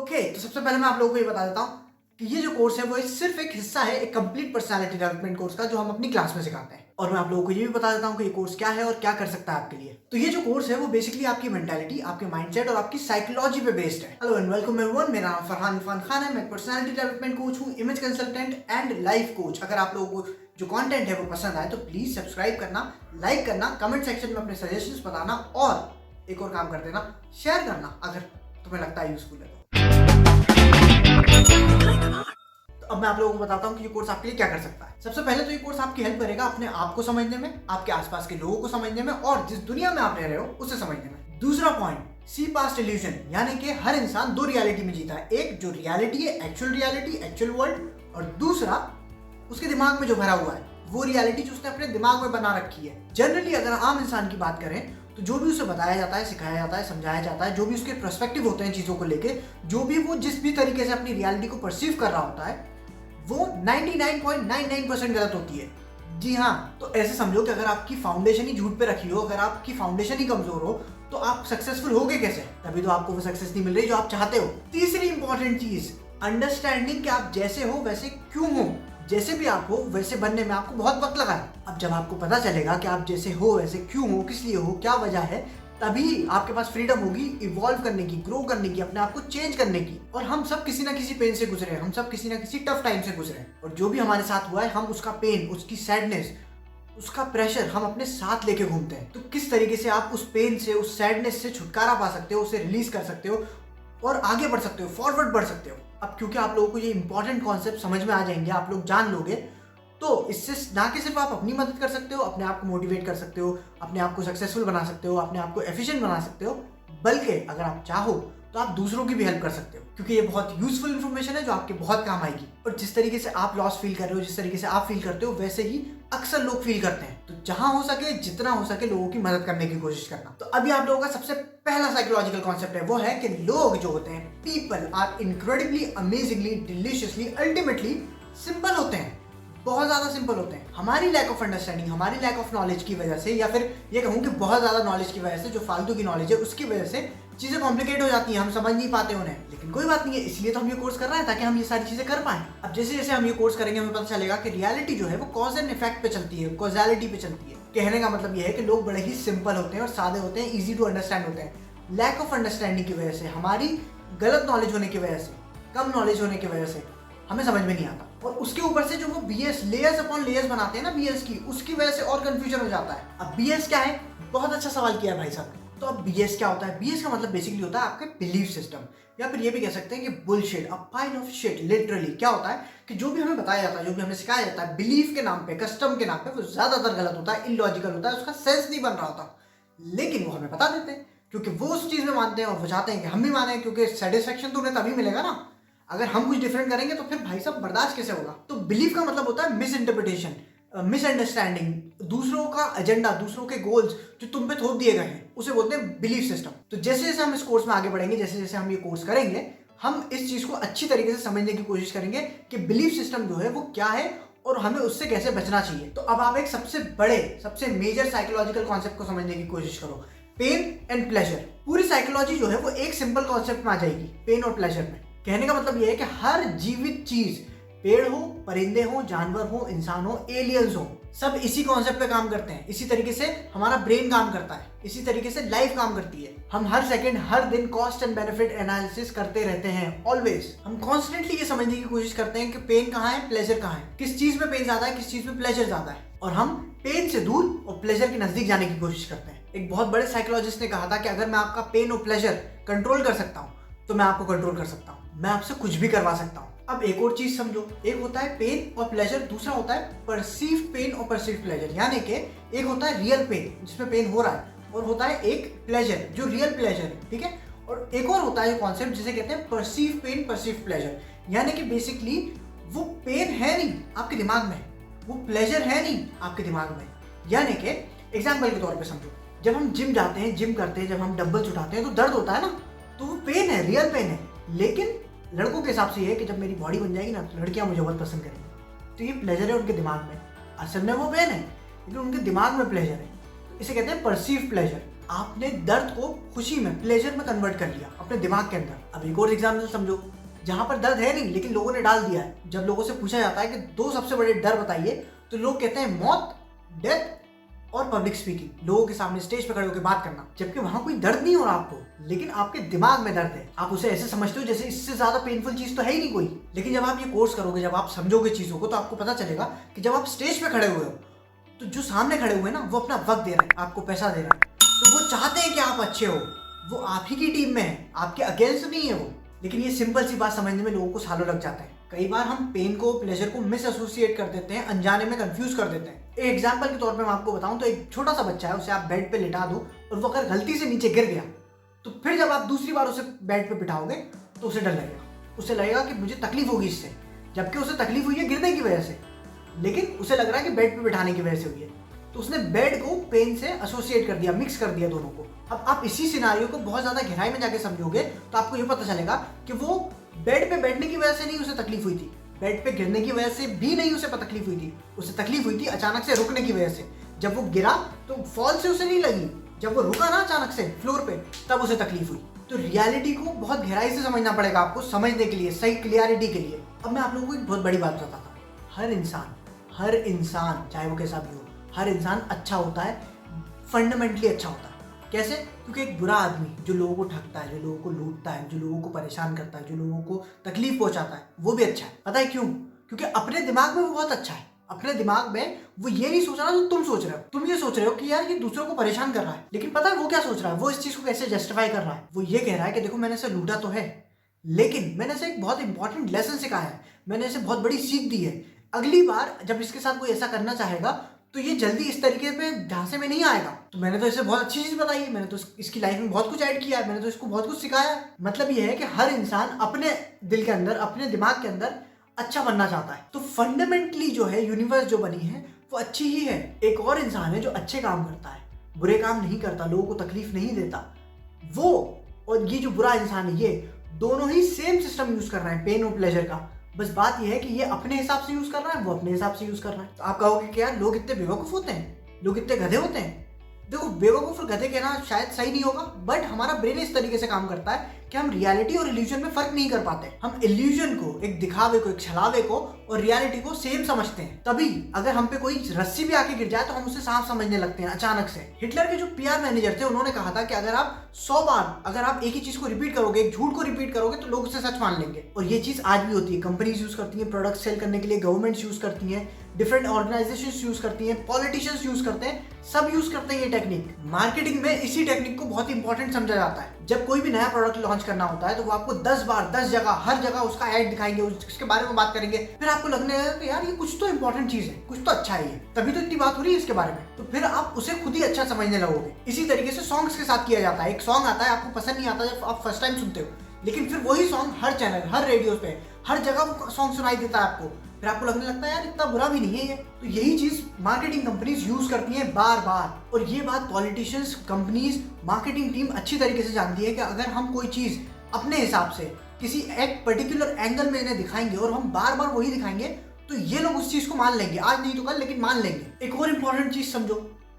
तो सबसे पहले मैं आप लोगों को ये बता देता हूँ कि ये जो कोर्स है वो सिर्फ एक हिस्सा है एक कंप्लीट पर्सनालिटी डेवलपमेंट कोर्स का जो हम अपनी क्लास में सिखाते हैं। और मैं आप लोगों को ये भी बता देता हूँ कि ये कोर्स क्या है और क्या कर सकता है आपके लिए। तो ये जो कोर्स है वो बेसिकली आपकी मेंटालिटी, आपके माइंडसेट और आपकी साइकोलॉजी पे बेस्ड है। हेलो एंड वेलकम एवरीवन, मेरा नाम फरहान इरफान खान है। मैं पर्सनालिटी डेवलपमेंट कोच हूँ, image consultant and life coach. अगर आप लोगों को जो कंटेंट है वो पसंद आए तो प्लीज सब्सक्राइब करना, लाइक करना, कमेंट सेक्शन में अपने सजेशंस बताना और एक और काम कर देना, शेयर करना अगर तुम्हें लगता है यूजफुल है तो अब मैं आप लोगों को बताता हूँ कि ये कोर्स आपके लिए क्या कर सकता है। सबसे पहले तो ये कोर्स आपकी हेल्प करेगा अपने आप को समझने में, आपके आसपास के लोगों को समझने में और जिस दुनिया में आप रह रहे हो उसे समझने में। दूसरा पॉइंट, सी पास्ट इल्यूजन, यानी कि हर इंसान दो रियलिटी में जीता है। एक जो रियलिटी है, एक्चुअल रियलिटी, एक्चुअल वर्ल्ड, और दूसरा उसके दिमाग में जो भरा हुआ है वो रियलिटी जो उसने अपने दिमाग में बना रखी है। जनरली अगर आम इंसान की बात करें तो जो भी उसे बताया जाता है, सिखाया जाता है, समझाया जाता है, जो भी उसके पर्सपेक्टिव होते हैं चीज़ों को लेके, जो भी वो जिस भी तरीके से अपनी रियलिटी को परसीव कर रहा होता है वो 99.99% गलत होती है। जी हाँ, तो ऐसे समझो कि अगर आपकी फाउंडेशन ही झूठ पे रखी हो, अगर आपकी फाउंडेशन ही कमजोर हो तो आप सक्सेसफुल होगे कैसे? तभी तो आपको वो सक्सेस नहीं मिल रही जो आप चाहते हो। तीसरी इंपॉर्टेंट चीज, अंडरस्टैंडिंग कि आप जैसे हो वैसे क्यों हो। जैसे भी आप हो वैसे बनने में आपको बहुत वक्त लगा है। अब जब आपको पता चलेगा कि आप जैसे हो वैसे क्यों हो, किस लिए हो, क्या वजह है, तभी आपके पास फ्रीडम होगी इवॉल्व करने की, ग्रो करने की, अपने आप को चेंज करने की। और हम सब किसी ना किसी पेन से गुजरे हैं, हम सब किसी ना किसी टफ टाइम से गुजरे हैं, और जो भी हमारे साथ हुआ है हम उसका पेन, उसकी सैडनेस, उसका प्रेशर हम अपने साथ लेके घूमते हैं। तो किस तरीके से आप उस पेन से, उस सैडनेस से छुटकारा पा सकते हो, उसे रिलीज कर सकते हो और आगे बढ़ सकते हो, फॉरवर्ड बढ़ सकते हो। अब क्योंकि आप लोगों को ये इंपॉर्टेंट कॉन्सेप्ट समझ में आ जाएंगे, आप लोग जान लोगे, तो इससे ना कि सिर्फ आप अपनी मदद कर सकते हो, अपने आप को मोटिवेट कर सकते हो, अपने आप को सक्सेसफुल बना सकते हो, अपने आप को एफिशिएंट बना सकते हो, बल्कि अगर आप चाहो तो आप दूसरों की भी हेल्प कर सकते हो, क्योंकि ये बहुत यूजफुल इन्फॉर्मेशन है जो आपके बहुत काम आएगी। और जिस तरीके से आप लॉस फील कर रहे हो, जिस तरीके से आप फील करते हो, वैसे ही अक्सर लोग फील करते हैं। तो जहां हो सके, जितना हो सके, लोगों की मदद करने की कोशिश करना। तो अभी आप लोगों का सबसे पहला साइकोलॉजिकल कॉन्सेप्ट है वो है कि लोग जो होते हैं, people are incredibly, amazingly, deliciously, ultimately simple होते हैं, बहुत ज्यादा सिंपल होते हैं। हमारी लैक ऑफ अंडरस्टैंडिंग, हमारी लैक ऑफ नॉलेज की वजह से, या फिर ये कहूँ कि बहुत ज्यादा नॉलेज की वजह से, जो फालतू की नॉलेज है उसकी वजह से चीजें कॉम्प्लिकेट हो जाती हैं, हम समझ नहीं पाते उन्हें। लेकिन कोई बात नहीं है, इसलिए तो हम ये कोर्स कर रहे हैं ताकि हम ये सारी चीजें कर पाएं। अब जैसे जैसे हम ये कोर्स करेंगे हमें पता चलेगा कि रियलिटी जो है वो कॉज एंड इफेक्ट पे चलती है, कॉजैलिटी पे चलती है। कहने का मतलब ये है कि लोग बड़े ही सिंपल होते हैं और सादे होते हैं, ईजी टू अंडरस्टैंड होते हैं। लैक ऑफ अंडरस्टैंडिंग की वजह से, हमारी गलत नॉलेज होने की वजह से, कम नॉलेज होने की वजह से हमें समझ में नहीं आता, और उसके ऊपर से जो वो बीएस, लेयर्स अपॉन लेयर्स बनाते हैं ना बीएस की, उसकी वजह से और कंफ्यूजन हो जाता है। अब बीएस क्या है? बहुत अच्छा सवाल किया भाई साहब। तो अब बीएस क्या होता है? बीएस का मतलब बेसिकली होता है आपके बिलीफ सिस्टम, या फिर ये भी कह सकते हैं कि bullshit, a pile of shit. Literally क्या होता है कि जो भी हमें बताया जाता है, जो भी हमें सिखाया जाता है बिलीफ के नाम पे, कस्टम के नाम पे, वो ज्यादातर गलत होता है, इलॉजिकल होता है, उसका सेंस नहीं बन रहा होता। लेकिन वो हमें बता देते हैं क्योंकि वो उस चीज में मानते हैं और वो चाहते हैं कि हम भी माने, क्योंकि सेटिस्फेक्शन तो उन्हें तभी मिलेगा ना। अगर हम कुछ डिफरेंट करेंगे तो फिर भाई साहब बर्दाश्त कैसे होगा? तो बिलीफ का मतलब होता है मिस इंटरप्रिटेशन, मिसअंडरस्टैंडिंग, दूसरों का एजेंडा, दूसरों के गोल्स जो तुम पे थोप दिए गए हैं, उसे बोलते हैं बिलीफ सिस्टम। तो जैसे जैसे हम इस कोर्स में आगे बढ़ेंगे, जैसे जैसे हम ये कोर्स करेंगे, हम इस चीज को अच्छी तरीके से समझने की कोशिश करेंगे कि बिलीफ सिस्टम जो है वो क्या है और हमें उससे कैसे बचना चाहिए। तो अब आप एक सबसे बड़े, सबसे मेजर साइकोलॉजिकल कॉन्सेप्ट को समझने की कोशिश करो, पेन एंड प्लेजर। पूरी साइकोलॉजी जो है वो एक सिंपल कॉन्सेप्ट में आ जाएगी, पेन और प्लेजर में। कहने का मतलब यह है कि हर जीवित चीज, पेड़ हो, परिंदे हो, जानवर हो, इंसान हो, एलियंस हो, सब इसी कॉन्सेप्ट पे काम करते हैं। इसी तरीके से हमारा ब्रेन काम करता है, इसी तरीके से लाइफ काम करती है। हम हर सेकंड, हर दिन कॉस्ट एंड बेनिफिट एनालिसिस करते रहते हैं, ऑलवेज। हम कॉन्स्टेंटली ये समझने की कोशिश करते हैं कि पेन कहाँ है, प्लेजर कहाँ है, किस चीज में पेन ज्यादा है, किस चीज में प्लेजर ज्यादा है, और हम पेन से दूर और प्लेजर के नजदीक जाने की कोशिश करते हैं। एक बहुत बड़े साइकोलॉजिस्ट ने कहा था कि अगर मैं आपका पेन और प्लेजर कंट्रोल कर सकता हूँ तो मैं आपको कंट्रोल कर सकता हूँ, मैं आपसे कुछ भी करवा सकता हूँ। अब एक और चीज समझो, एक होता है पेन और प्लेजर, दूसरा होता है परसीव पेन और परसीव प्लेजर। यानी कि एक होता है रियल पेन जिसमें पेन हो रहा है, और होता है एक प्लेजर जो रियल प्लेजर है, ठीक है। और एक और होता है कॉन्सेप्ट जिसे कहते हैं परसीव पेन, परसीव प्लेजर। यानी कि बेसिकली वो पेन है नहीं, आपके दिमाग में, वो प्लेजर है नहीं, आपके दिमाग में। यानी कि एग्जाम्पल के तौर पर समझो, जब हम जिम जाते हैं, जिम करते हैं, जब हम डंबल्स उठाते हैं तो दर्द होता है ना, तो वो पेन है, रियल पेन है। लेकिन लड़कों के हिसाब से ये है कि जब मेरी बॉडी बन जाएगी ना तो लड़कियां मुझे बहुत पसंद करेंगी। तो ये प्लेजर है उनके दिमाग में, असल में वो पेन है लेकिन उनके दिमाग में प्लेजर है। तो इसे कहते हैं परसीव प्लेजर। आपने दर्द को खुशी में, प्लेजर में कन्वर्ट कर लिया अपने दिमाग के अंदर। अब एक और एग्जाम्पल समझो, जहां पर दर्द है नहीं लेकिन लोगों ने डाल दिया है। जब लोगों से पूछा जाता है कि 2 सबसे बड़े डर बताइए, तो लोग कहते हैं मौत, डेथ और पब्लिक स्पीकिंग, लोगों के सामने स्टेज पे खड़े होकर बात करना। जबकि वहां कोई दर्द नहीं हो रहा आपको, लेकिन आपके दिमाग में दर्द है। आप उसे ऐसे समझते हो जैसे इससे ज्यादा पेनफुल चीज तो है ही नहीं कोई। लेकिन जब आप ये कोर्स करोगे, जब आप समझोगे चीजों को, तो आपको पता चलेगा कि जब आप स्टेज पे खड़े हुए हो तो जो सामने खड़े हुए हैं ना, वो अपना वक्त दे रहे हैं, आपको पैसा दे रहे हैं, तो वो चाहते हैं कि आप अच्छे हो। वो आप ही की टीम में है, आपके अगेंस्ट नहीं है वो। लेकिन ये सिंपल सी बात समझने में लोगों को सालों लग जाते हैं। कई बार हम पेन को, प्लेजर को मिस एसोसिएट कर देते हैं, अनजाने में कंफ्यूज कर देते हैं। एक एग्जांपल के तौर पे मैं आपको बताऊं तो एक छोटा सा बच्चा है, उसे आप बेड पे लिटा दो और वो अगर गलती से नीचे गिर गया, तो फिर जब आप दूसरी बार उसे बेड पे बिठाओगे तो उसे डर लगेगा। उसे लगेगा कि मुझे तकलीफ होगी इससे, जबकि उसे तकलीफ हुई है गिरने की वजह से, लेकिन उसे लग रहा है कि बेड पे बिठाने की वजह से हुई है। तो उसने बेड को पेन से एसोसिएट कर दिया, मिक्स कर दिया दोनों को। अब आप इसी सिनारियो को बहुत ज्यादा गहराई में जाके समझोगे तो आपको ये पता चलेगा कि वो बेड पे बैठने की वजह से नहीं उसे तकलीफ हुई थी, बेड पे गिरने की वजह से भी नहीं उसे तकलीफ हुई थी। उसे तकलीफ हुई थी अचानक से रुकने की वजह से। जब वो गिरा तो फॉल से उसे नहीं लगी, जब वो रुका ना अचानक से फ्लोर पे, तब उसे तकलीफ हुई। तो रियलिटी को बहुत गहराई से समझना पड़ेगा आपको, समझने के लिए, सही क्लियरिटी के लिए। अब मैं आप लोगों को एक बहुत बड़ी बात बताता हूँ। हर इंसान चाहे वो कैसा भी हो, हर इंसान अच्छा होता है, फंडामेंटली अच्छा होता है। कैसे? क्योंकि एक बुरा आदमी जो लोगों को ठगता है, जो लोगों को लूटता है, जो लोगों को परेशान करता है, जो लोगों को तकलीफ पहुंचाता है, वो भी अच्छा है। पता है क्यों? क्योंकि अपने दिमाग में वो बहुत अच्छा है। अपने दिमाग में वो ये नहीं सोच रहा जो तुम सोच रहे हो। तुम ये सोच रहे हो कि यार ये दूसरों को परेशान कर रहा है, लेकिन पता है वो क्या सोच रहा है? वो इस चीज को कैसे जस्टिफाई कर रहा है? वो ये कह रहा है कि देखो मैंने इसे लूटा तो है, लेकिन मैंने इसे एक बहुत इंपॉर्टेंट लेसन सिखाया है, मैंने इसे बहुत बड़ी सीख दी है। अगली बार जब इसके साथ कोई ऐसा करना चाहेगा तो ये जल्दी इस तरीके पे ढांचे में नहीं आएगा। तो मैंने तो इसे बहुत अच्छी चीज बताई है, मैंने तो इसकी लाइफ में बहुत कुछ ऐड किया है, मैंने तो इसको बहुत कुछ सिखाया है। मतलब ये है कि हर इंसान अपने दिल के अंदर, अपने दिमाग के अंदर अच्छा बनना चाहता है। तो फंडामेंटली जो है यूनिवर्स जो बनी है वो अच्छी ही है। एक और इंसान है जो अच्छे काम करता है, बुरे काम नहीं करता, लोगों को तकलीफ नहीं देता, वो और ये जो बुरा इंसान है, ये दोनों ही सेम सिस्टम यूज कर रहे हैं पेन और प्लेजर का। बस बात यह है कि ये अपने हिसाब से यूज कर रहा है, वो अपने हिसाब से यूज कर रहा है। तो आप कहोगे कि यार लोग इतने बेवकूफ होते हैं, लोग इतने गधे होते हैं। देखो बेवकूफ और गधे कहना शायद सही नहीं होगा, बट हमारा ब्रेन इस तरीके से काम करता है कि हम रियलिटी और इल्यूजन में फर्क नहीं कर पाते। हम इल्यूजन को, एक दिखावे को, एक छलावे को और रियलिटी को सेम समझते हैं। तभी अगर हम पे कोई रस्सी भी आके गिर जाए तो हम उसे सांप समझने लगते हैं अचानक से। हिटलर के जो पीआर मैनेजर थे उन्होंने कहा था कि अगर आप 100 बार अगर आप एक ही चीज को रिपीट करोगे, एक झूठ को रिपीट करोगे, तो लोग उसे सच मान लेंगे। और ये चीज आज भी होती है, कंपनीज यूज करती है, प्रोडक्ट सेल करने के लिए गवर्नमेंट्स यूज करती है, डिफरेंट ऑर्गेनाइजेशंस यूज करती हैं, पॉलिटिशियंस यूज करते हैं, सब यूज करते हैं ये टेक्निक। मार्केटिंग में इसी टेक्निक को बहुत इंपॉर्टेंट समझा जाता है। जब कोई भी नया प्रोडक्ट लॉन्च करना होता है तो वो आपको 10 बार 10 जगह, हर जगह उसका ऐड दिखाएंगे, उसके बारे में बात करेंगे, फिर आपको लगने लगेगा कि यार ये कुछ तो इंपॉर्टेंट चीज है, कुछ तो अच्छा है, ये तभी तो इतनी बात हो रही है इसके बारे में। तो फिर आप उसे खुद ही अच्छा समझने लगोगे। इसी तरीके से सॉन्ग्स के साथ किया जाता है। एक सॉन्ग आता है, आपको पसंद नहीं आता जब आप फर्स्ट टाइम सुनते हो, लेकिन फिर वही सॉन्ग हर चैनल, हर रेडियो पे, हर जगह वो सॉन्ग सुनाई देता है आपको, फिर आपको लगने लगता है यार इतना बुरा भी नहीं है ये। तो यही चीज मार्केटिंग कंपनीज यूज करती हैं बार बार। और ये बात पॉलिटिशियंस, कंपनीज, मार्केटिंग टीम अच्छी तरीके से जानती है कि अगर हम कोई चीज अपने हिसाब से किसी एक पर्टिकुलर एंगल में इन्हें दिखाएंगे और हम बार बार वही दिखाएंगे, तो ये लोग उस चीज को मान लेंगे, आज नहीं तो कल, लेकिन मान लेंगे। एक और इंपॉर्टेंट चीज समझो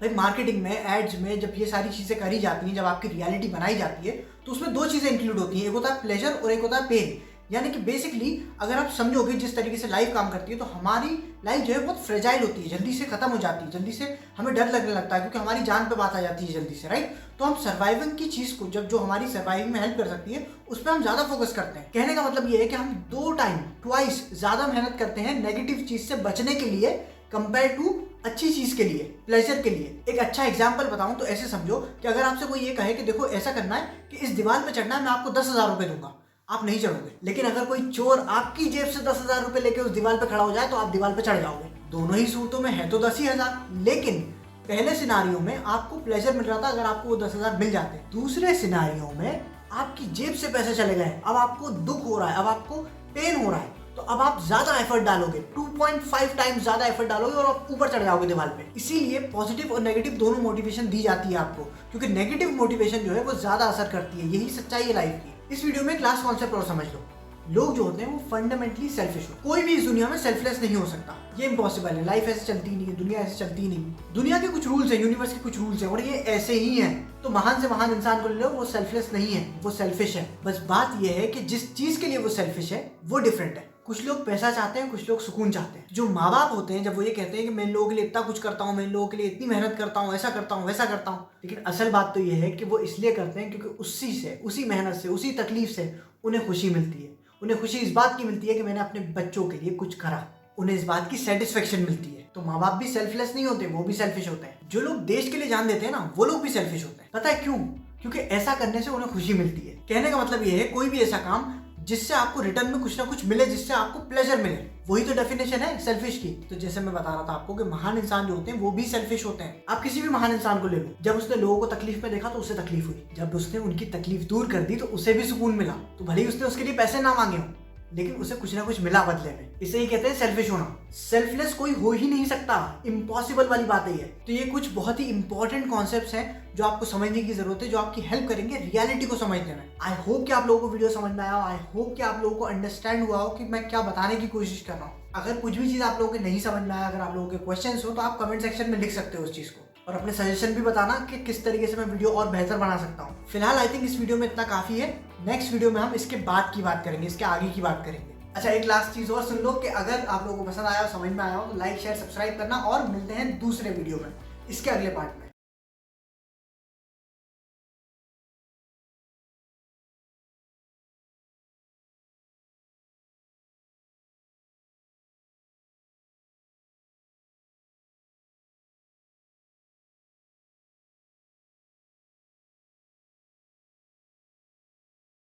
भाई, मार्केटिंग में, एड्स में जब ये सारी चीजें करी जाती हैं, जब आपकी रियलिटी बनाई जाती है, तो उसमें 2 चीजें इंक्लूड होती हैं, एक होता है प्लेजर और एक होता है पेन। यानी कि बेसिकली अगर आप समझोगे जिस तरीके से लाइफ काम करती है, तो हमारी लाइफ जो है बहुत फ्रेजाइल होती है, जल्दी से खत्म हो जाती है, जल्दी से हमें डर लगने लगता है, क्योंकि हमारी जान पे बात आ जाती है जल्दी से, राइट। तो हम सर्वाइविंग की चीज को, जो हमारी सर्वाइविंग में हेल्प कर सकती है, उस पर हम ज्यादा फोकस करते हैं। कहने का मतलब ये है कि हम 2 टाइम, ट्वाइस ज्यादा मेहनत करते हैं नेगेटिव चीज से बचने के लिए कंपेयर टू अच्छी चीज के लिए, प्लेजर के लिए। एक अच्छा एग्जांपल बताऊं तो ऐसे समझो कि अगर आपसे कोई ये कहे कि देखो ऐसा करना है कि इस दीवार पे चढ़ना है, मैं आपको 10,000 रुपए दूंगा, आप नहीं चढ़ोगे। लेकिन अगर कोई चोर आपकी जेब से 10,000 रुपए लेके उस दीवार पे खड़ा हो जाए तो आप दीवार पे चढ़ जाओगे। दोनों ही सूरतों में है तो 10,000, लेकिन पहले सिनारियो में आपको प्लेजर मिल रहा था अगर आपको वो 10,000 मिल जाते। दूसरे सिनारियो में आपकी जेब से पैसे चले गए, अब आपको दुख हो रहा है, अब आपको पेन हो रहा है, तो अब आप ज्यादा एफर्ट डालोगे, 2.5 टाइम्स ज्यादा एफर्ट डालोगे और आप ऊपर चढ़ जाओगे दीवार पे। इसीलिए पॉजिटिव और नेगेटिव दोनों मोटिवेशन दी जाती है आपको, क्योंकि नेगेटिव मोटिवेशन जो है वो ज्यादा असर करती है। यही सच्चाई है लाइफ की। इस वीडियो में एक लास्ट कॉन्सेप्ट और समझ लो। लोग जो होते हैं वो फंडामेंटली सेल्फिश होते हैं। कोई भी इस दुनिया में सेल्फलेस नहीं हो सकता, ये इम्पॉसिबल है। लाइफ ऐसे चलती नहीं है, दुनिया ऐसे चलती नहीं। दुनिया के कुछ रूल्स हैं, यूनिवर्स के कुछ रूल्स हैं और ये ऐसे ही हैं। तो महान से महान इंसान को ले लो, वो सेल्फलेस नहीं है, वो सेल्फिश है। बस बात ये है कि जिस चीज के लिए वो सेल्फिश है वो डिफरेंट है। कुछ लोग पैसा चाहते हैं, कुछ लोग सुकून चाहते हैं। जो माँ बाप होते हैं जब वो ये कहते हैं कि मैं लोगों के लिए इतना कुछ करता हूँ, मैं लोगों के लिए इतनी मेहनत करता हूँ, ऐसा करता हूँ, वैसा करता हूँ, लेकिन असल बात तो ये है कि वो इसलिए करते हैं क्योंकि उसी मेहनत से, उसी तकलीफ से उन्हें खुशी मिलती है। उन्हें खुशी इस बात की मिलती है कि मैंने अपने बच्चों के लिए कुछ करा। उन्हें इस बात की सेटिस्फेक्शन मिलती है। तो माँ बाप भी सेल्फलेस नहीं होते, वो भी सेल्फिश होते हैं। जो लोग देश के लिए जान देते हैं ना, वो लोग भी सेल्फिश होते हैं। पता है क्यों? क्योंकि ऐसा करने से उन्हें खुशी मिलती है। कहने का मतलब ये है, कोई भी ऐसा काम जिससे आपको रिटर्न में कुछ ना कुछ मिले, जिससे आपको प्लेजर मिले, वही तो डेफिनेशन है सेल्फिश की। तो जैसे मैं बता रहा था आपको कि महान इंसान जो होते हैं वो भी सेल्फिश होते हैं। आप किसी भी महान इंसान को ले लो, जब उसने लोगों को तकलीफ में देखा तो उसे तकलीफ हुई, जब उसने उनकी तकलीफ दूर कर दी तो उसे भी सुकून मिला। तो भले ही उसने उसके लिए पैसे ना मांगे हो, लेकिन उसे कुछ ना कुछ मिला बदले में। इसे ही कहते हैं सेल्फिश होना। सेल्फलेस कोई हो ही नहीं सकता, इम्पॉसिबल वाली बात है ये। तो ये कुछ बहुत ही इंपॉर्टेंट कॉन्सेप्ट्स हैं जो आपको समझने की जरूरत है, जो आपकी हेल्प करेंगे रियलिटी को समझने में। आई होप कि आप लोगों को वीडियो समझ में आया हो, आई होप कि आप लोगों को अंडरस्टैंड हुआ हो कि मैं क्या बताने की कोशिश कर रहा हूँ। अगर कुछ भी चीज़ आप लोगों को नहीं समझ में आया, अगर आप लोगों के क्वेश्चंस हो तो आप कमेंट सेक्शन में लिख सकते हो उस चीज़ को, और अपने सजेशन भी बताना कि किस तरीके से मैं वीडियो और बेहतर बना सकता हूँ। फिलहाल आई थिंक इस वीडियो में इतना काफ़ी है। नेक्स्ट वीडियो में हम इसके बाद की बात करेंगे, इसके आगे की बात करेंगे। अच्छा, एक लास्ट चीज़ और सुन लो कि अगर आप लोगों को पसंद आया हो, समझ में आया हो, तो लाइक शेयर सब्सक्राइब करना, और मिलते हैं दूसरे वीडियो में, इसके अगले पार्ट में।